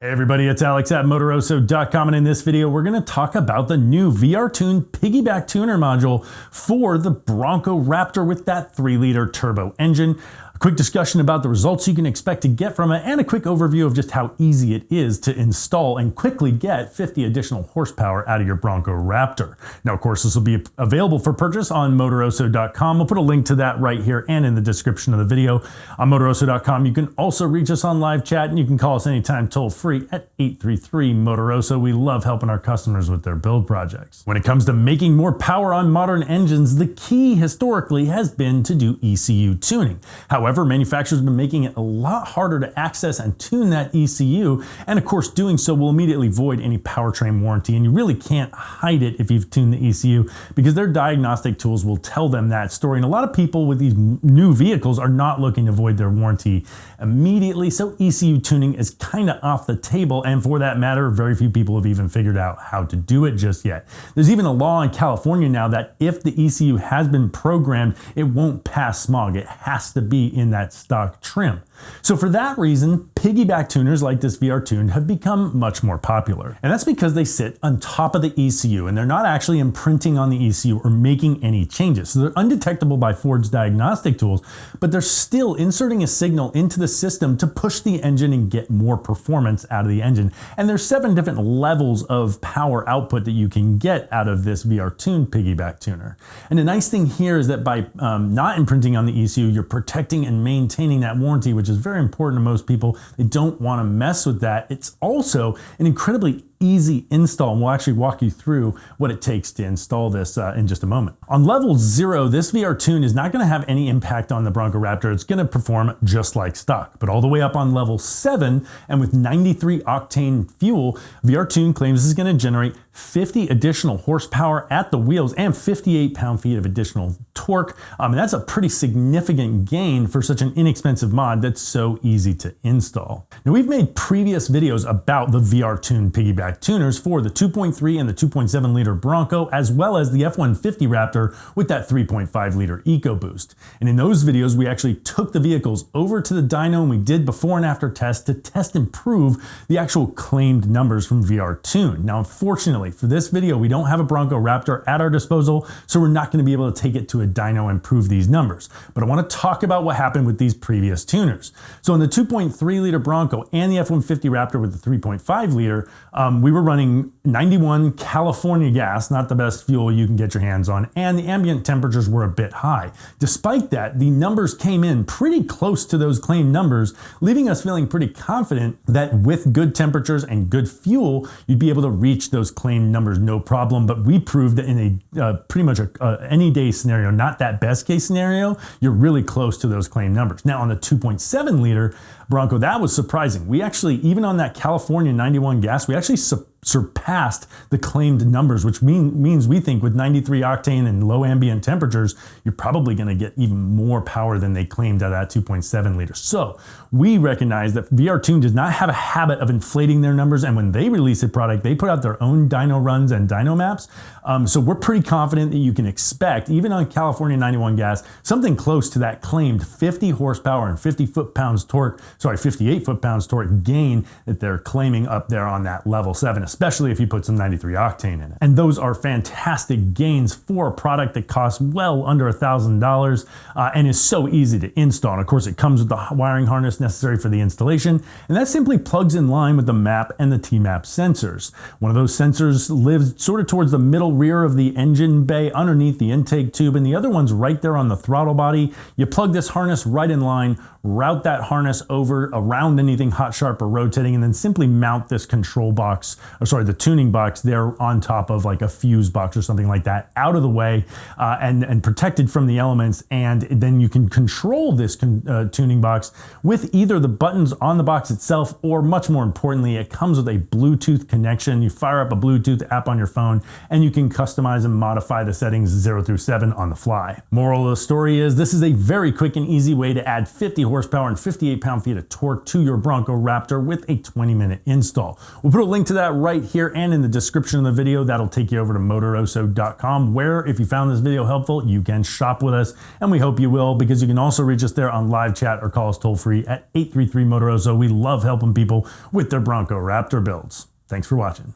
Hey everybody, it's Alex at Motoroso.com, and in this video we're going to talk about the new VR Tuned Piggyback tuner module for the Bronco Raptor with that 3-liter turbo engine. A quick discussion about the results you can expect to get from it, and a quick overview of just how easy it is to install and quickly get 50 additional horsepower out of your Bronco Raptor. Now of course this will be available for purchase on Motoroso.com. We'll put a link to that right here and in the description of the video. On Motoroso.com you can also reach us on live chat, and you can call us anytime toll free at 833-MOTOROSO. We love helping our customers with their build projects. When it comes to making more power on modern engines, the key historically has been to do ECU tuning. However, manufacturers have been making it a lot harder to access and tune that ECU, and of course doing so will immediately void any powertrain warranty, and you really can't hide it if you've tuned the ECU, because their diagnostic tools will tell them that story. And a lot of people with these new vehicles are not looking to void their warranty immediately, so ECU tuning is kind of off the table, and for that matter, very few people have even figured out how to do it just yet. There's even a law in California now that if the ECU has been programmed, it won't pass smog. It has to be in that stock trim. So for that reason, piggyback tuners like this VR Tuned have become much more popular. And that's because they sit on top of the ECU, and they're not actually imprinting on the ECU or making any changes. So they're undetectable by Ford's diagnostic tools, but they're still inserting a signal into the system to push the engine and get more performance out of the engine. And there's 7 different levels of power output that you can get out of this VR Tuned piggyback tuner. And the nice thing here is that by not imprinting on the ECU, you're protecting and maintaining that warranty, which is very important to most people. They don't want to mess with that. It's also an incredibly easy install, and we'll actually walk you through what it takes to install this in just a moment. On level 0, this VR Tune is not going to have any impact on the Bronco Raptor. It's going to perform just like stock. But all the way up on level 7, and with 93 octane fuel, VR Tune claims this is going to generate 50 additional horsepower at the wheels and 58 pound-feet of additional torque. And that's a pretty significant gain for such an inexpensive mod that's so easy to install. Now, we've made previous videos about the VR Tuned Piggyback tuners for the 2.3 and the 2.7 liter Bronco, as well as the F-150 Raptor with that 3.5 liter EcoBoost. And in those videos, we actually took the vehicles over to the dyno, and we did before and after tests to test and prove the actual claimed numbers from VR Tuned. Now, unfortunately, for this video, we don't have a Bronco Raptor at our disposal, so we're not going to be able to take it to a dyno and prove these numbers. But I want to talk about what happened with these previous tuners. So in the 2.3 liter Bronco and the F-150 Raptor with the 3.5 liter, we were running 91 California gas, not the best fuel you can get your hands on, and the ambient temperatures were a bit high. Despite that, the numbers came in pretty close to those claimed numbers, leaving us feeling pretty confident that with good temperatures and good fuel, you'd be able to reach those claimed numbers no problem. But we proved that in a pretty much any day scenario, not that best case scenario, you're really close to those claimed numbers. Now on the 2.7 liter Bronco, that was surprising. We actually, even on that California 91 gas, we actually surpassed the claimed numbers, which means we think with 93 octane and low ambient temperatures, you're probably going to get even more power than they claimed out of that 2.7 liter. So we recognize that VR Tuned does not have a habit of inflating their numbers, and when they release a product, they put out their own dyno runs and dyno maps. So we're pretty confident that you can expect, even on California 91 gas, something close to that claimed 50 horsepower and 58 foot-pounds torque gain that they're claiming up there on that level 7, especially if you put some 93 octane in it. And those are fantastic gains for a product that costs well under $1,000 and is so easy to install. And of course, it comes with the wiring harness necessary for the installation, and that simply plugs in line with the map and the T-map sensors. One of those sensors lives sort of towards the middle rear of the engine bay underneath the intake tube, and the other one's right there on the throttle body. You plug this harness right in line, route that harness over around anything hot, sharp, or rotating, and then simply mount this control box, the tuning box there on top of like a fuse box or something like that, out of the way and protected from the elements. And then you can control this tuning box with either the buttons on the box itself, or much more importantly, it comes with a Bluetooth connection. You fire up a Bluetooth app on your phone, and you can customize and modify the settings 0 through 7 on the fly. Moral of the story is this is a very quick and easy way to add 50 horsepower and 58 pound-feet of torque to your Bronco Raptor with a 20-minute install. We'll put a link to that right right here and in the description of the video. That'll take you over to Motoroso.com, where if you found this video helpful, you can shop with us, and we hope you will, because you can also reach us there on live chat or call us toll free at 833 Motoroso. We love helping people with their Bronco Raptor builds. Thanks for watching.